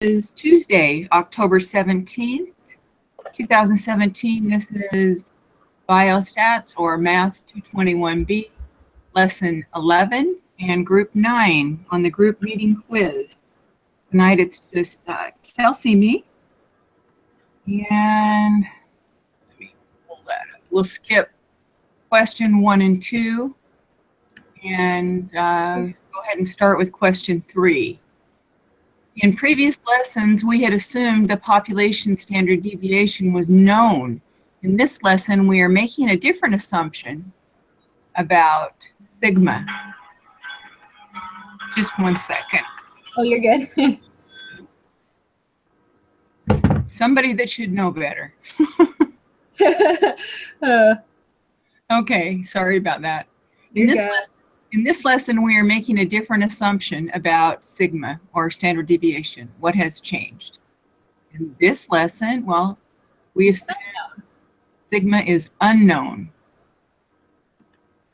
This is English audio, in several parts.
is Tuesday, October 17th, 2017. This is Biostats or Math 221B, Lesson 11 and Group 9 on the group meeting quiz. Tonight it's just Kelsey, me, and let me pull that up. We'll skip question 1 and 2 and go ahead and start with question 3. In previous lessons, we had assumed the population standard deviation was known. In this lesson, we are making a different assumption about sigma. Just 1 second. Oh, you're good. Somebody that should know better. Okay, sorry about that. In this lesson, we are making a different assumption about sigma or standard deviation. What has changed? In this lesson, well, we assume sigma is unknown.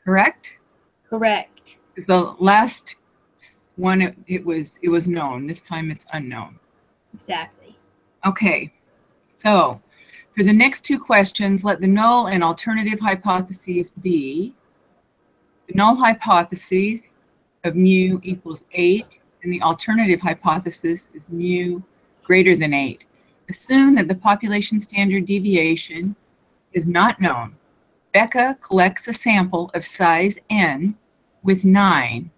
Correct? Correct. The last one, it was known. This time it's unknown. Exactly. Okay, so for the next 2 questions, let the null and alternative hypotheses be: the null hypothesis of mu equals 8, and the alternative hypothesis is mu greater than 8. Assume that the population standard deviation is not known. Becca collects a sample of size n with 9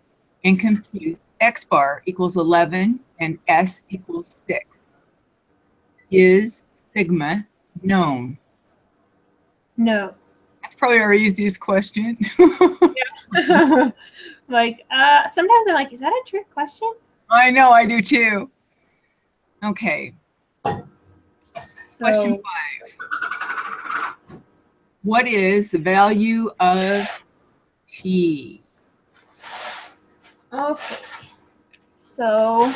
and computes x bar equals 11 and s equals 6. Is sigma known? No. That's probably our easiest question. Yeah. Like, sometimes I'm like, is that a trick question? I know, I do too. Okay. Question 5. What is the value of t? Okay. So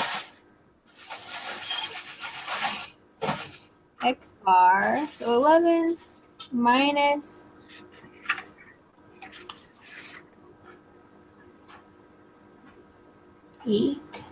x bar, so 11 minus 8.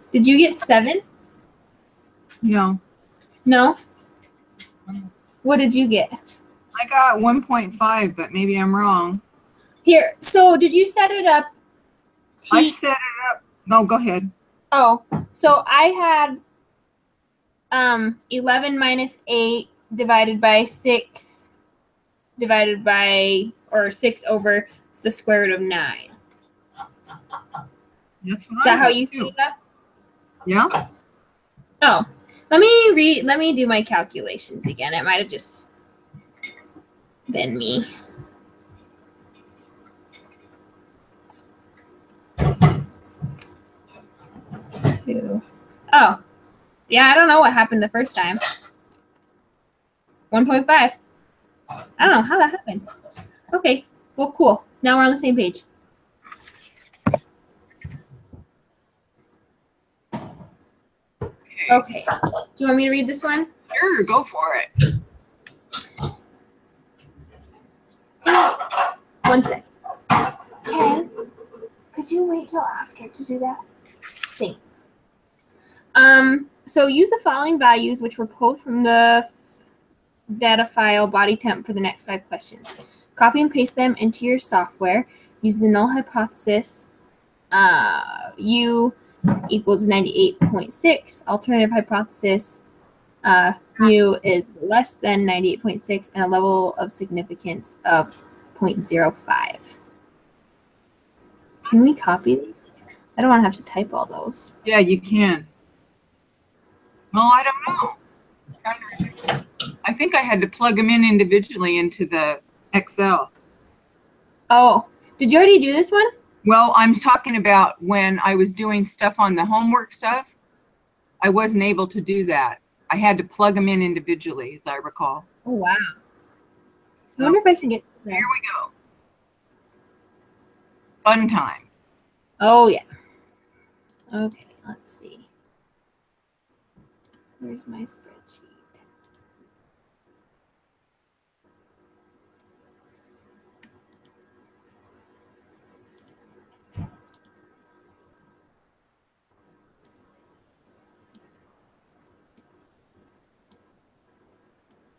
Did you get 7? No. No? What did you get? I got 1.5, but maybe I'm wrong. Here, so did you set it up? I set it up. No, go ahead. Oh, so I had 11 minus 8 divided by 6 divided by, or 6 over the square root of 9. That's what Is that how you set it up? Yeah. Oh, let me do my calculations again. It might have just been me. Oh, yeah, I don't know what happened the first time. 1.5. I don't know how that happened. Okay, well, cool. Now we're on the same page. Okay. Do you want me to read this one? Sure, go for it. 1 second. Ken, could you wait till after to do that? Thanks. So use the following values, which were pulled from the data file body temp for the next 5 questions. Copy and paste them into your software. Use the null hypothesis, U equals 98.6. Alternative hypothesis, mu is less than 98.6 and a level of significance of 0.05. Can we copy these? I don't want to have to type all those. Yeah, you can. Well, I don't know. I think I had to plug them in individually into the Excel. Oh, did you already do this one? Well, I'm talking about when I was doing stuff on the homework stuff, I wasn't able to do that. I had to plug them in individually, as I recall. Oh, wow. So, I wonder if I can get there. here we go. Fun time. Oh, yeah. Okay, let's see. Where's my spreadsheet?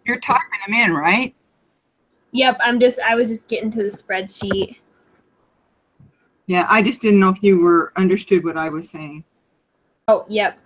You're typing them in, right? Yep, I was just getting to the spreadsheet. Yeah, I just didn't know if you were understood what I was saying. Oh, yep.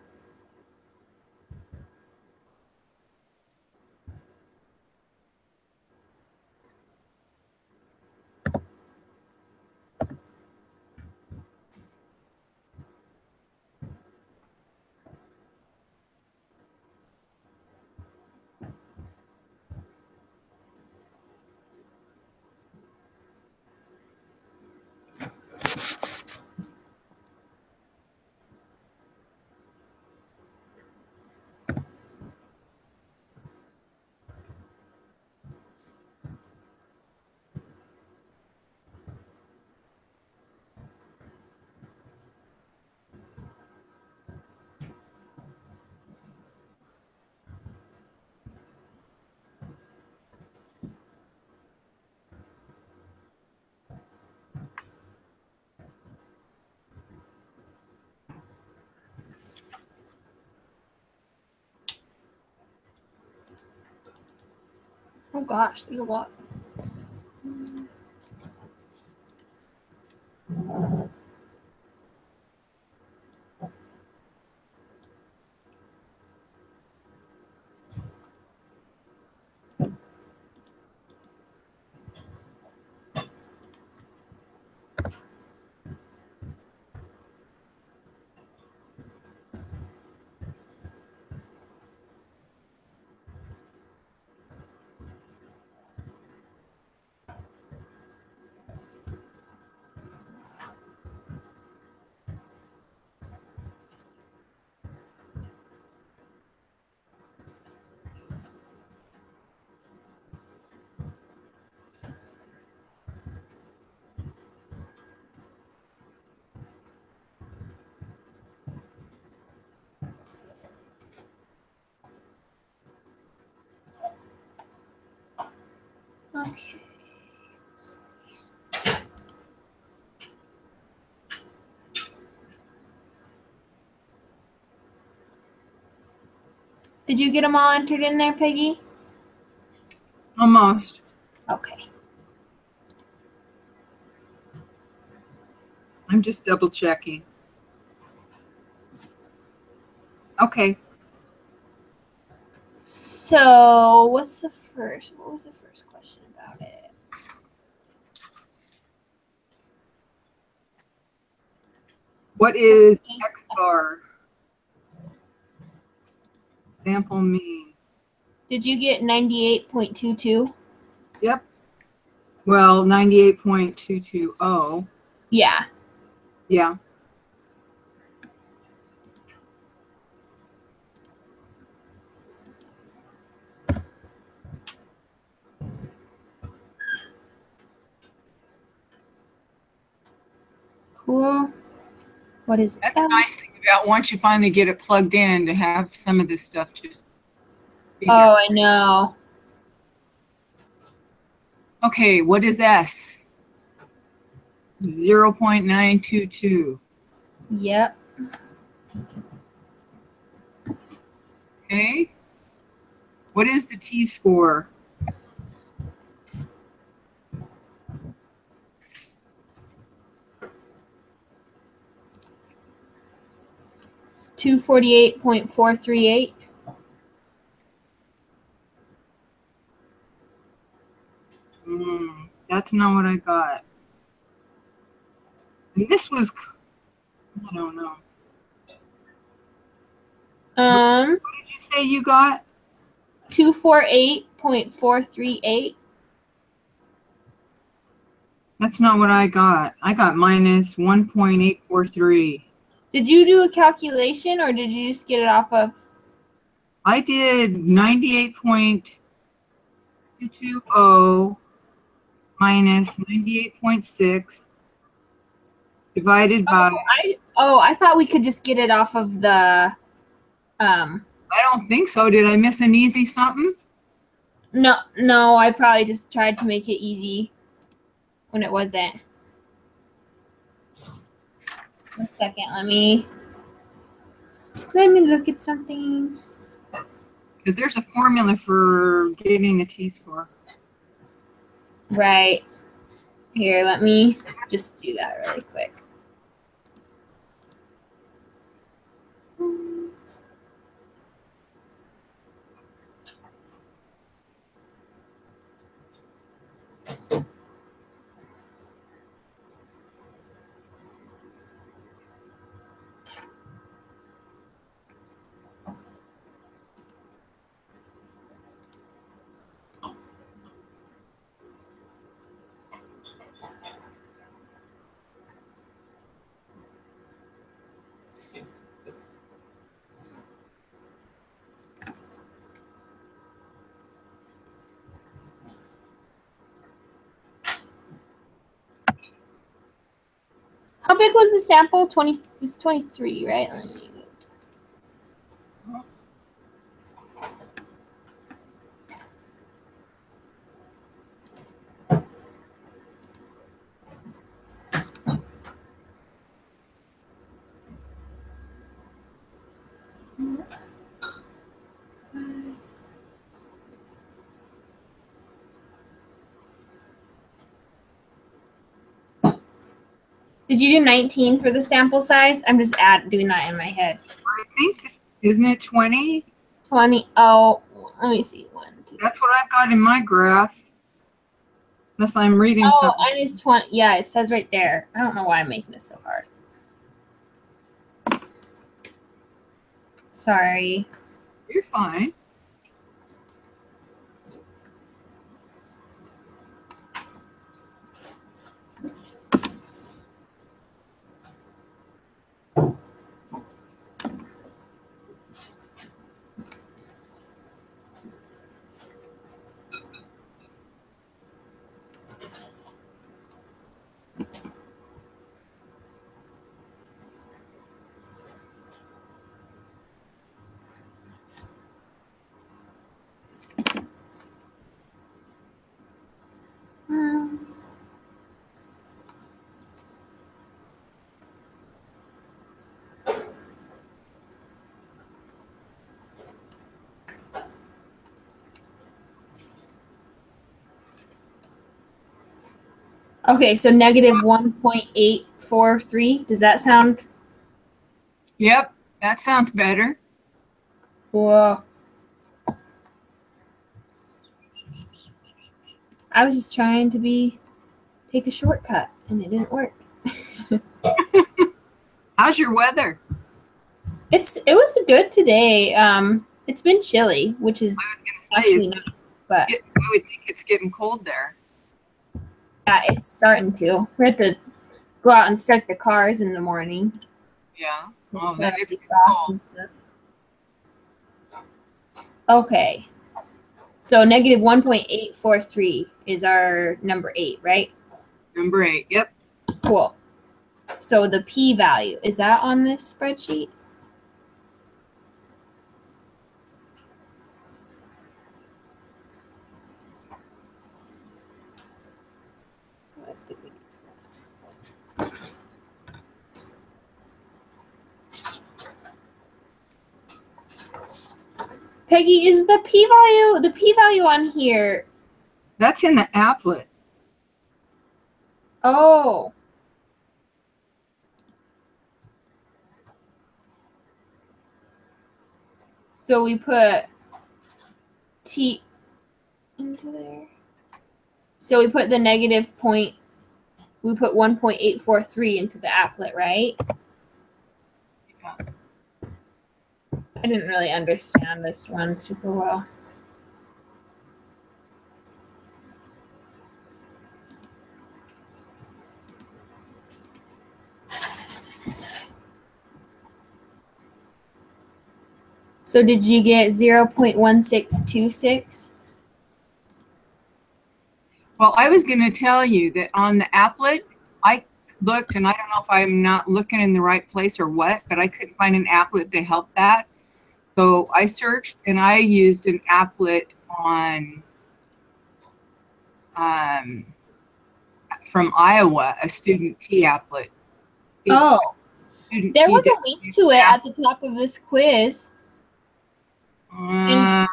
Oh gosh, there's a lot. Okay. Let's see. Did you get them all entered in there, Peggy? Almost. Okay. I'm just double checking. Okay. So, what was the first question about it? What is X bar? Sample mean. Did you get 98.22? Yep. Well, 98.220. Yeah. Yeah. Cool. What is That's the nice thing about once you finally get it plugged in to have some of this stuff just be there. Oh, I know. Okay, what is S? 0.922. Yep. Okay. What is the T-score? $248.438. That's not what I got. And this was, I don't know. What did you say you got? 248.438. That's not what I got. I got minus 1.843. Did you do a calculation or did you just get it off of? I did 98.220 minus 98.6 divided by, I thought we could just get it off of the I don't think so. Did I miss an easy something? No, I probably just tried to make it easy when it wasn't. 1 second, let me look at something. Because there's a formula for getting a t-score. Right. Here, let me just do that really quick. How big was the sample? 20, it was 23, right? Let me. Did you do 19 for the sample size? I'm just doing that in my head. I think, isn't it 20? 20. Oh, let me see. 1, 2. That's what I've got in my graph. Unless I'm reading Oh, something. mine is 20. Yeah, it says right there. I don't know why I'm making this so hard. Sorry. You're fine. Okay, so negative 1.843. Does that sound? Yep, that sounds better. Whoa. I was just trying to take a shortcut, and it didn't work. How's your weather? It was good today. It's been chilly, which is actually nice, but I would think it's getting cold there. yeah, it's starting to. We have to go out and start the cars in the morning. Yeah. Oh, then it's cold. Okay. So negative 1.843 is our number 8, right? Number 8. Yep. Cool. So the p-value, is that on this spreadsheet? Peggy, is the p-value on here? That's in the applet. Oh. So we put t into there. So we put the negative point, we put 1.843 into the applet, right? Yeah. I didn't really understand this one super well. So did you get 0.1626? Well, I was going to tell you that on the applet, I looked, and I don't know if I'm not looking in the right place or what, but I couldn't find an applet to help that. So I searched, and I used an applet on from Iowa, a student T applet. Oh, Student there T was a link to it at the top of this quiz. I'm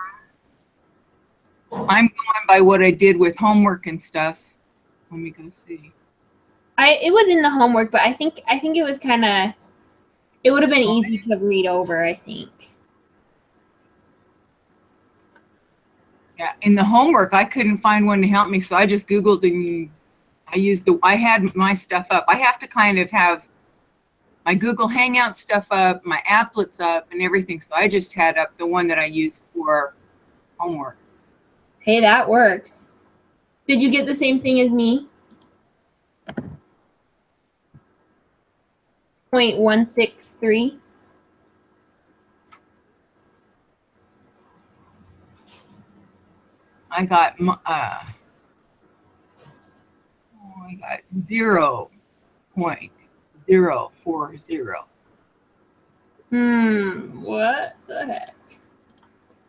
going by what I did with homework and stuff. Let me go see. It was in the homework, but I think it was kind of, it would have been easy to read over, I think. Yeah, in the homework, I couldn't find one to help me, so I just Googled and I had my stuff up. I have to kind of have my Google Hangout stuff up, my applets up, and everything, so I just had up the one that I used for homework. Hey, that works. Did you get the same thing as me? 0.163? I got 0.040. What the heck?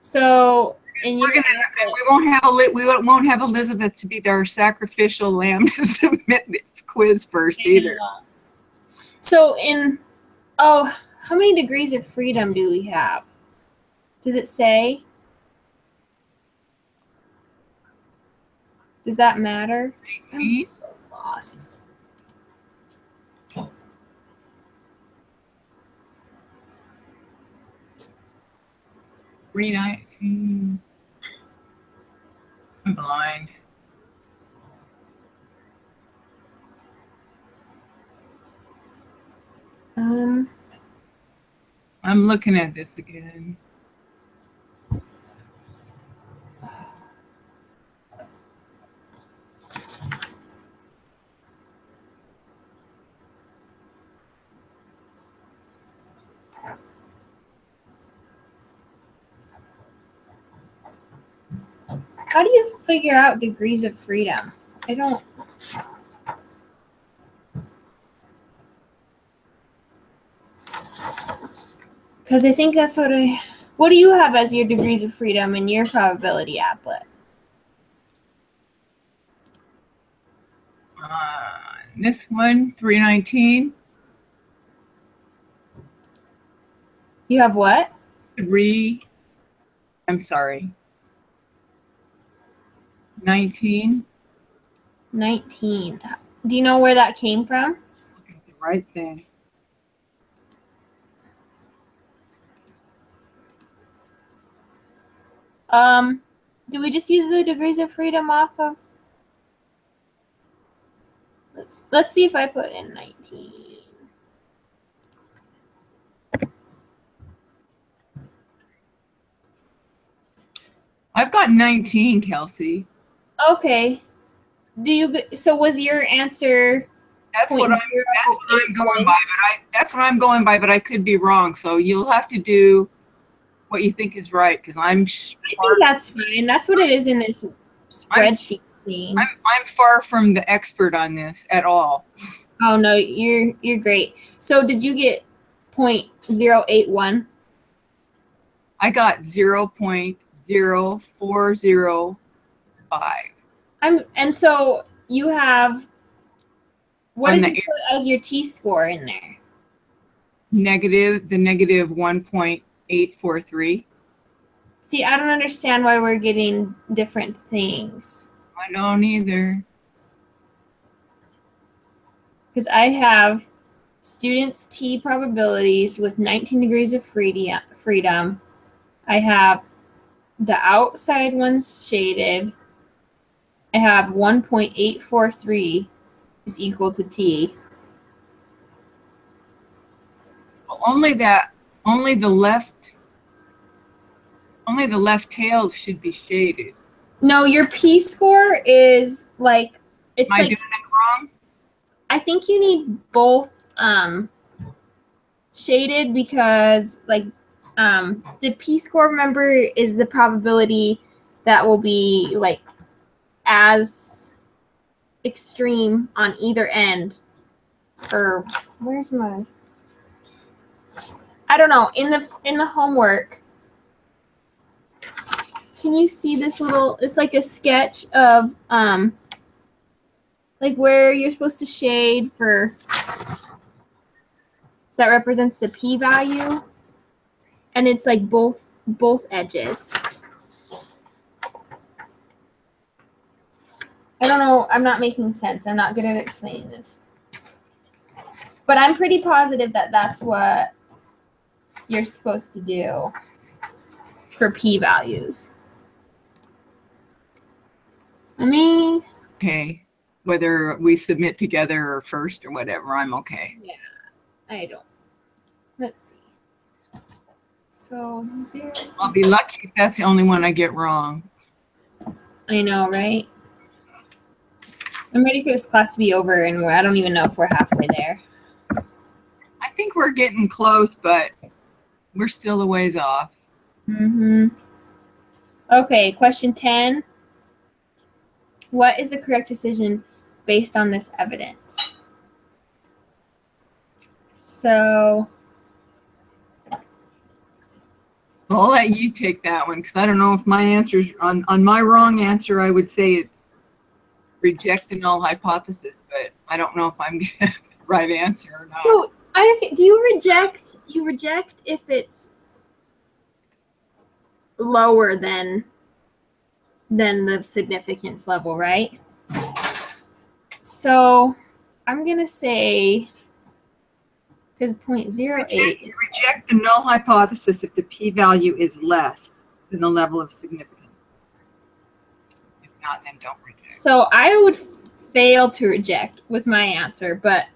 So, and we won't have Elizabeth to be our sacrificial lamb to submit the quiz first either. So how many degrees of freedom do we have? Does it say? Does that matter? I'm so lost. I'm blind. I'm looking at this again. How do you figure out degrees of freedom? I don't. Because I think that's what do you have as your degrees of freedom in your probability applet? This one, 319. You have what? I'm sorry. 19. 19. Do you know where that came from? Look at the right thing. Do we just use the degrees of freedom off of? Let's see if I put in 19. I've got 19, Kelsey. Okay. So was your answer? That's what I'm going by, but I could be wrong. So you'll have to do what you think is right, because I think that's fine. That's what it is in this spreadsheet thing. I'm far from the expert on this at all. Oh no, you're great. So did you get 0.081? I got 0.0405. And so you have, what did you put as your T-score in there? The negative 1.843. See, I don't understand why we're getting different things. I don't either. Because I have students' T probabilities with 19 degrees of freedom. I have the outside ones shaded. I have 1.843 is equal to T. Well, only the left tail should be shaded. No, your P-score is like, it's Am I doing it wrong? I think you need both shaded, because like The p-score, remember, is the probability that will be like as extreme on either end. Or where's my? I don't know. In the homework, can you see this little? It's like a sketch of like where you're supposed to shade for that represents the p-value, and it's like both edges. I don't know. I'm not making sense. I'm not good at explaining this. But I'm pretty positive that that's what you're supposed to do for p-values. Okay. Whether we submit together or first or whatever, I'm okay. Yeah, I don't. Let's see. So 0. I'll be lucky if that's the only one I get wrong. I know, right? I'm ready for this class to be over, and I don't even know if we're halfway there. I think we're getting close, but we're still a ways off. Okay, question 10. What is the correct decision based on this evidence? So I'll let you take that one because I don't know if my answer's on my wrong answer. I would say it's reject the null hypothesis, but I don't know if I'm getting the right answer or not. So do you reject if it's lower than the significance level, right? So I'm gonna say, because 0.08 is reject the null hypothesis if the p-value is less than the level of significance. If not, then don't reject. So I would fail to reject with my answer, but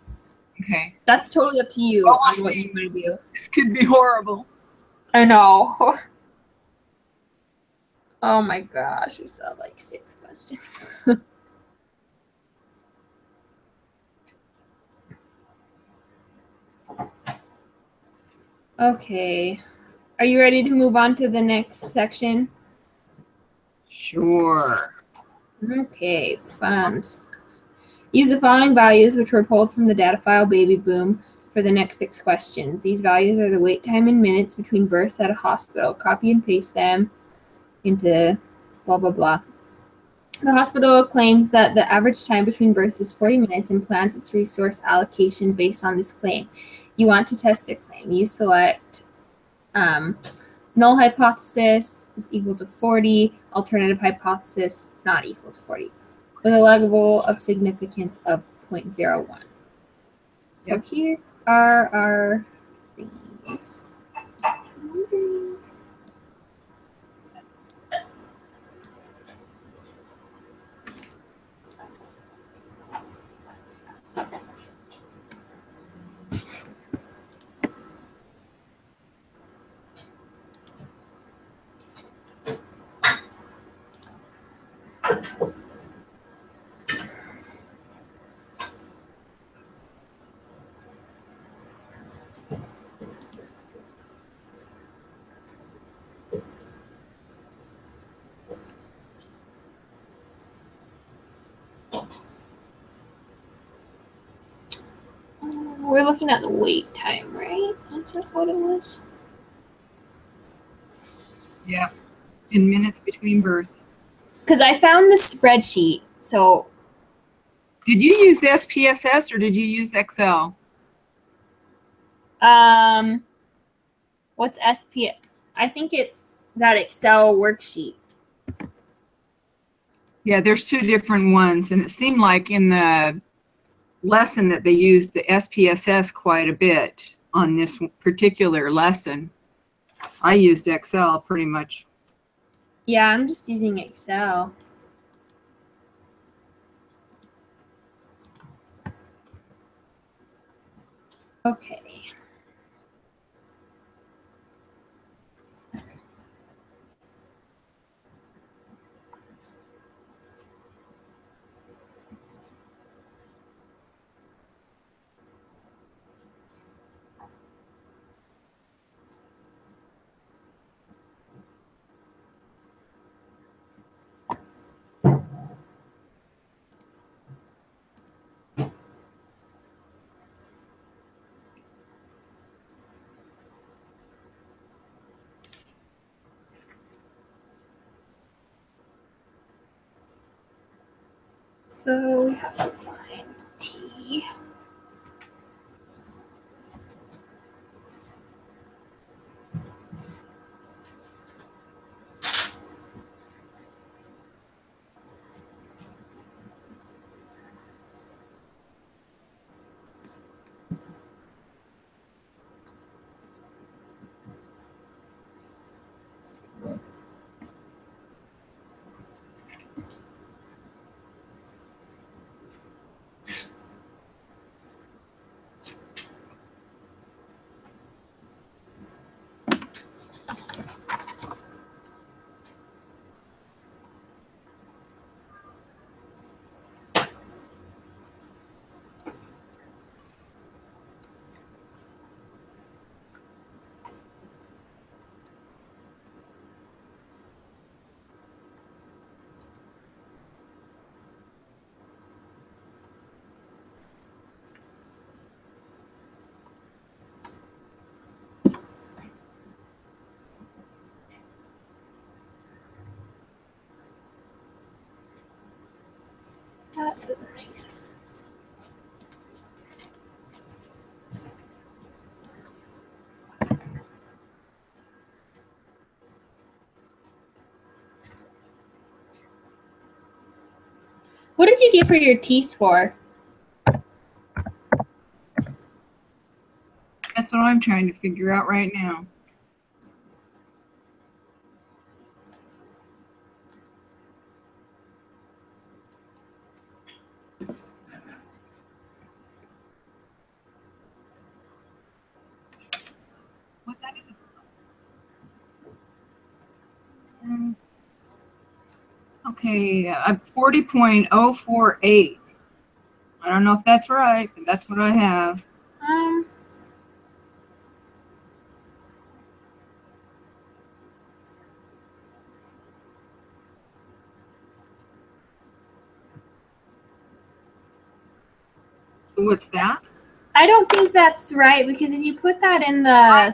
okay, that's totally up to you on what you want to do. This could be horrible. I know. Oh my gosh, we still have like 6 questions. Okay. Are you ready to move on to the next section? Sure. Okay, fun stuff. Use the following values, which were pulled from the data file Baby Boom, for the next 6 questions. These values are the wait time in minutes between births at a hospital. Copy and paste them into blah, blah, blah. The hospital claims that the average time between births is 40 minutes and plans its resource allocation based on this claim. You want to test the claim. You select null hypothesis is equal to 40, alternative hypothesis not equal to 40, with a level of significance of 0.01. So here are our things. We're looking at the wait time, right? That's what it was. Yeah, in minutes between births. Because I found the spreadsheet, so. Did you use SPSS or did you use Excel? What's SP? I think it's that Excel worksheet. Yeah, there's 2 different ones, and it seemed like in the lesson that they used the SPSS quite a bit on this particular lesson. I used Excel pretty much. Yeah, I'm just using Excel. Okay. So we have to find T. That doesn't make sense. What did you get for your T-score? That's what I'm trying to figure out right now. What that is? Okay, 40.048. I don't know if that's right, but that's what I have. So what's that? I don't think that's right because if you put that in the I'm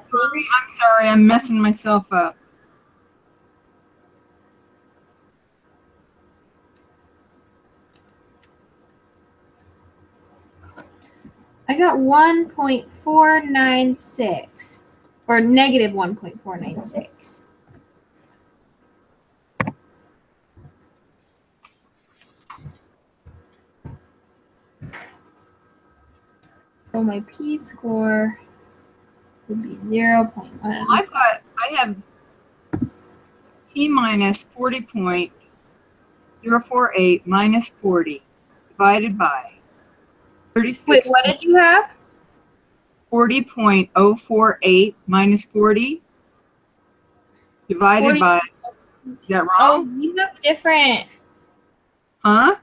sorry, I'm messing myself up. I got 1.496 or negative 1.496. So my P-score would be 0.1. I have T minus 40.048 minus 40 divided by 36. Wait, what did you have? 40.048 minus 40 divided 40. by, is that wrong? Oh, you have different. Huh?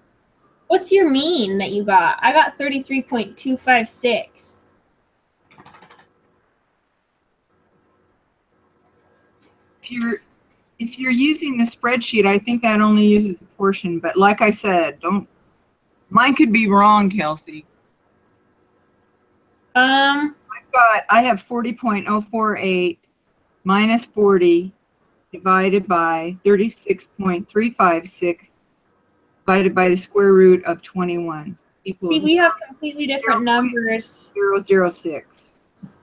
What's your mean that you got? I got 33.256. If you're using the spreadsheet, I think that only uses a portion, but like I said, mine could be wrong, Kelsey. I have 40.048 minus 40 divided by 36.356 divided by the square root of 21 equals. See, we have completely different numbers. 0.006.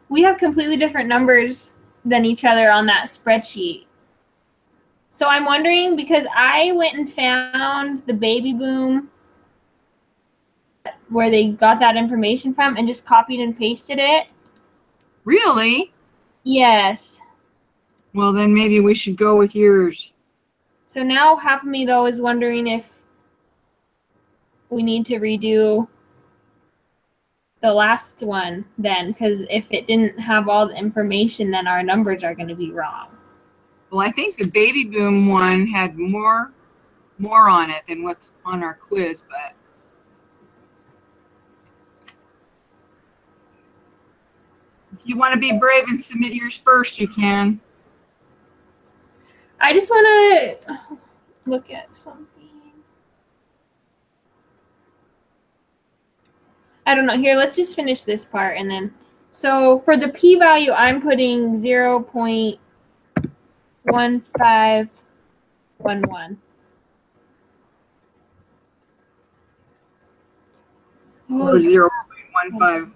We have completely different numbers than each other on that spreadsheet. So I'm wondering, because I went and found the baby boom where they got that information from and just copied and pasted it. Really? Yes. Well, then maybe we should go with yours. So now half of me, though, is wondering if we need to redo the last one then, because if it didn't have all the information, then our numbers are going to be wrong. Well, I think the baby boom one had more on it than what's on our quiz, but if you want to be brave and submit yours first, you can. I just want to look at something. I don't know. Here, let's just finish this part and then. So for the p-value, I'm putting 0.1511. or 0.151.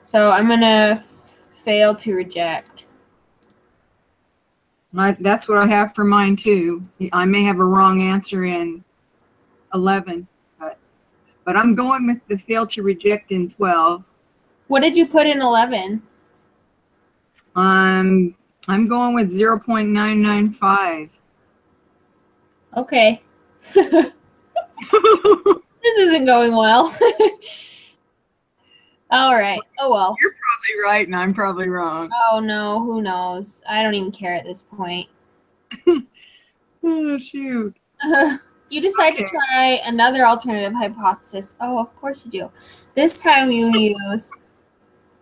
So I'm gonna fail to reject. That's what I have for mine too. I may have a wrong answer in 11, but I'm going with the fail to reject in 12. What did you put in 11? I'm going with 0.995. Okay. This isn't going well. All right. Oh, well. You're probably right and I'm probably wrong. Oh, no. Who knows? I don't even care at this point. Oh, shoot. You decide to try another alternative hypothesis. Oh, of course you do. This time you use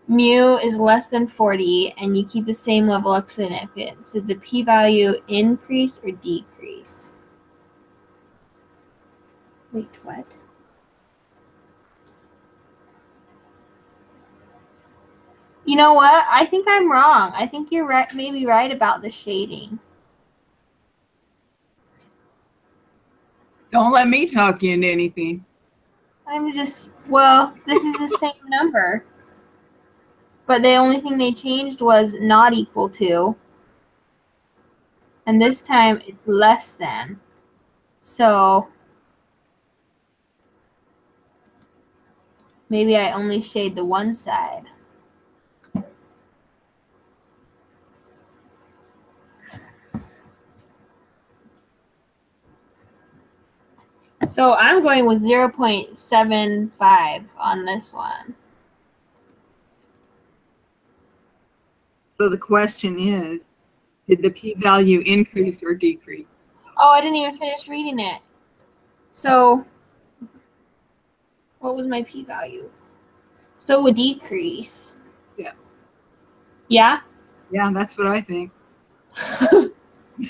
mu is less than 40 and you keep the same level of significance. Did the p-value increase or decrease? Wait, what? You know what? I think I'm wrong. I think you're right, maybe right about the shading. Don't let me talk you into anything. Well, this is the same number. But the only thing they changed was not equal to. And this time it's less than. So maybe I only shade the one side. So I'm going with 0.75 on this one. So the question is, did the p-value increase or decrease? Oh, I didn't even finish reading it. So what was my p-value? So it would decrease. Yeah. Yeah? Yeah, that's what I think.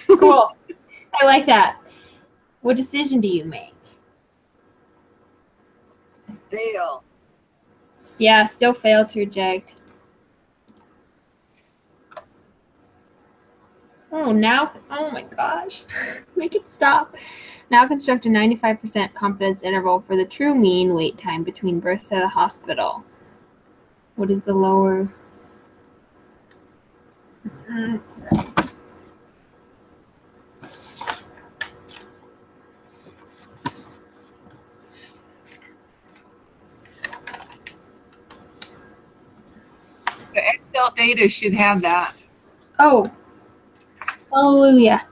Cool. I like that. What decision do you make? Fail. Yeah, still fail to reject. Oh, my gosh. Make it stop. Now construct a 95% confidence interval for the true mean wait time between births at a hospital. What is the lower? The Excel data should have that. Oh, hallelujah.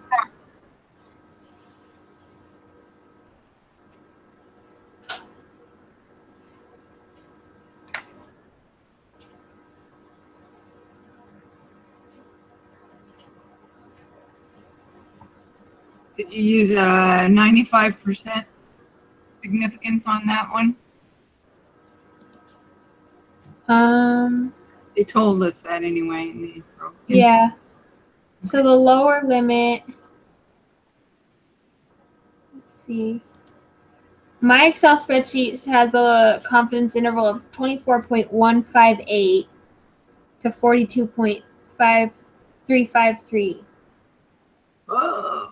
Did you use a 95% significance on that one? They told us that anyway in the intro. Yeah. So the lower limit, let's see. My Excel spreadsheet has a confidence interval of 24.158 to 42.5353. Oh.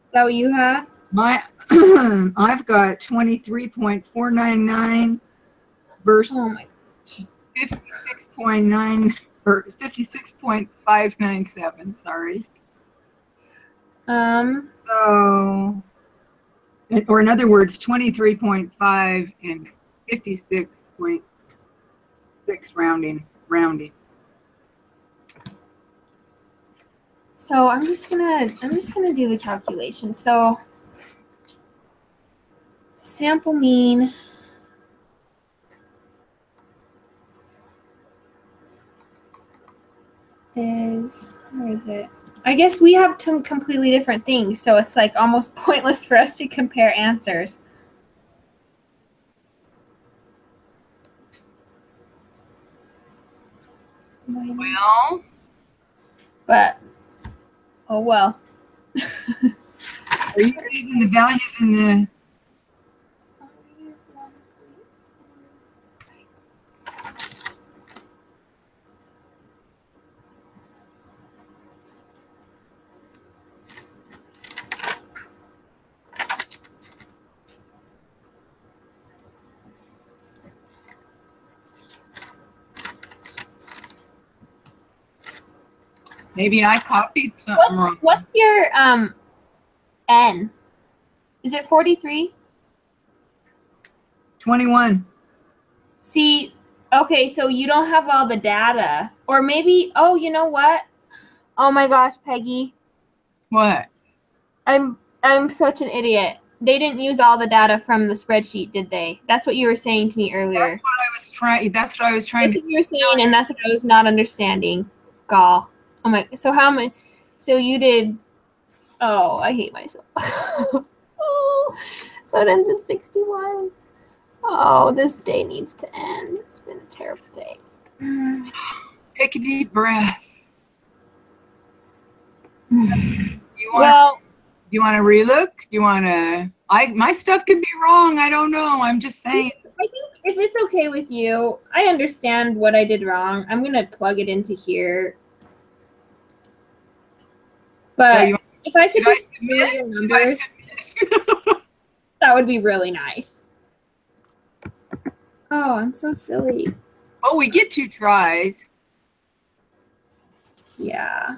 Is that what you had? I've got 23.499 versus 56.9 or 56.597. Sorry. So, or in other words, 23.5 and 56.6 rounding. So I'm just gonna do the calculation. So sample mean is, where is it? I guess we have two completely different things, so it's like almost pointless for us to compare answers. Well, but oh well. are you using the values in the? Maybe I copied something wrong. What's your N? Is it 43? 21. See, okay, so you don't have all the data. Or maybe, oh, you know what? Oh my gosh, Peggy. What? I'm such an idiot. They didn't use all the data from the spreadsheet, did they? That's what you were saying to me earlier. That's what I was trying. That's what I was trying That's what you were saying, and that's what I was not understanding. Gall. Oh my. So how many? So you did. Oh, I hate myself. Oh, so it ends at 61. Oh, this day needs to end. It's been a terrible day. Take a deep breath. You want to relook? You want to? My stuff could be wrong. I don't know. I'm just saying. I think if it's okay with you, I understand what I did wrong. I'm gonna plug it into here. But Yeah, if I could just know your numbers, that would be really nice. Oh, I'm so silly. Oh, we get 2 tries. Yeah.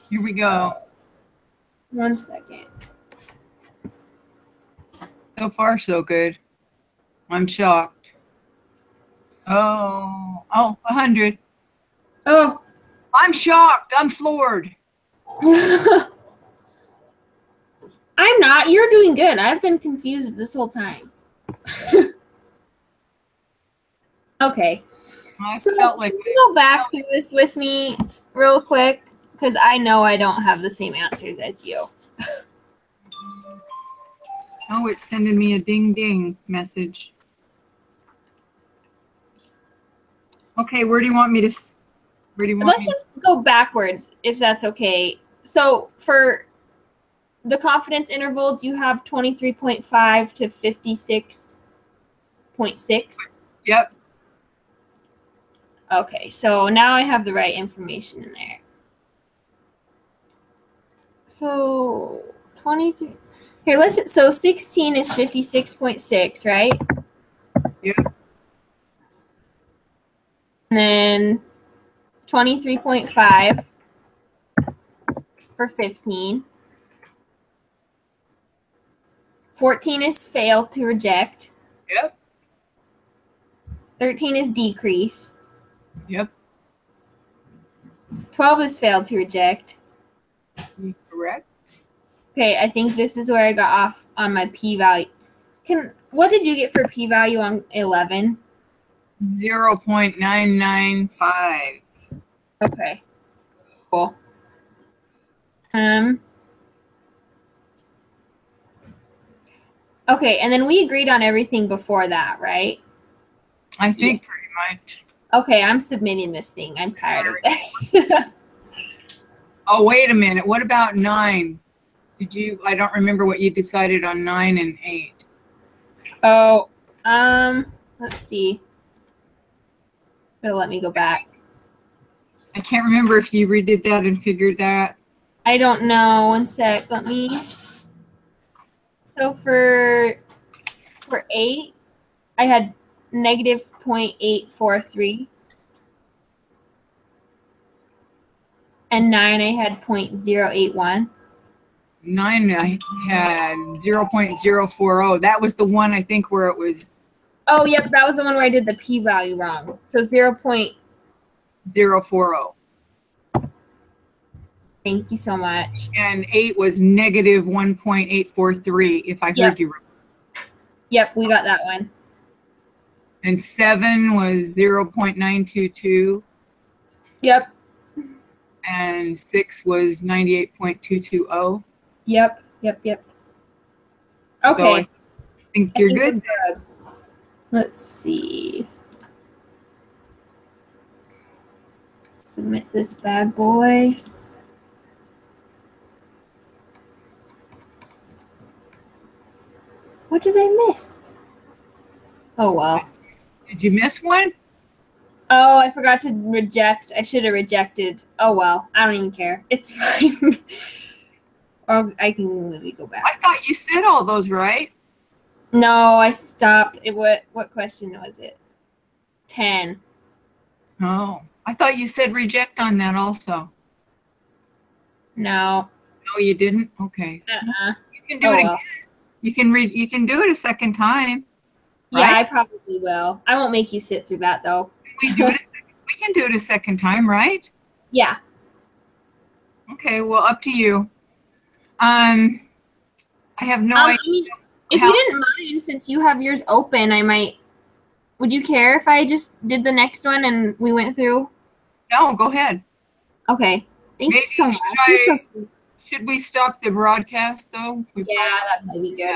Here we go. 1 second. So far, so good. I'm shocked. Oh, 100. Oh. I'm shocked. I'm floored. I'm not. You're doing good. I've been confused this whole time. Okay. So felt like can you go back through this with me real quick? Because I know I don't have the same answers as you. Oh, it's sending me a ding ding message. Okay, where do you want me to? Let's just go backwards, if that's okay. So for the confidence interval, do you have 23.5 to 56.6? Yep. Okay, so now I have the right information in there. So 23. Here, so 16 is 56.6, right? Yep. And then 23.5 for 15. 14 is fail to reject. Yep. 13 is decrease. Yep. 12 is fail to reject. Correct. Okay, I think this is where I got off on my p-value. What did you get for p-value on 11? 0.995. Okay. Cool. Okay, and then we agreed on everything before that, right? I think pretty much. Okay, I'm submitting this thing. I'm tired of this. Oh, wait a minute. What about 9? I don't remember what you decided on 9 and 8. Oh, let's see. It'll let me go back. I can't remember if you redid that and figured that. I don't know. 1 sec. Let me. So for 8, I had negative 0.843. And 9, I had 0.081. 9, I had 0.040. That was the one, I think, where it was. Oh, yep. That was the one where I did the p-value wrong. So 0.040. Thank you so much. And 8 was negative 1.843, if I heard you right. Yep, we got that one. And 7 was 0.922. Yep. And 6 was 98.220. Yep. Okay. So I think you're good. Let's see. Submit this bad boy. What did I miss? Oh, well. Did you miss one? Oh, I forgot to reject. I should have rejected. Oh, well. I don't even care. It's fine. Or I can let me go back. I thought you said all those right. No, I stopped. What question was it? 10. Oh, I thought you said reject on that also. No. No, you didn't? Okay. Uh-uh. You can do Oh it again. well. You can do it a second time. Yeah, Right? I probably will. I won't make you sit through that though. We can do it a second time, right? Yeah. Okay, well, up to you. I have no I idea mean, if how. you didn't mind, since you have yours open, I might. Would you care if I just did the next one and we went through? No, go ahead. Okay. Thank you Maybe so much. You're so sweet. should we stop the broadcast though? We Yeah, that might be good.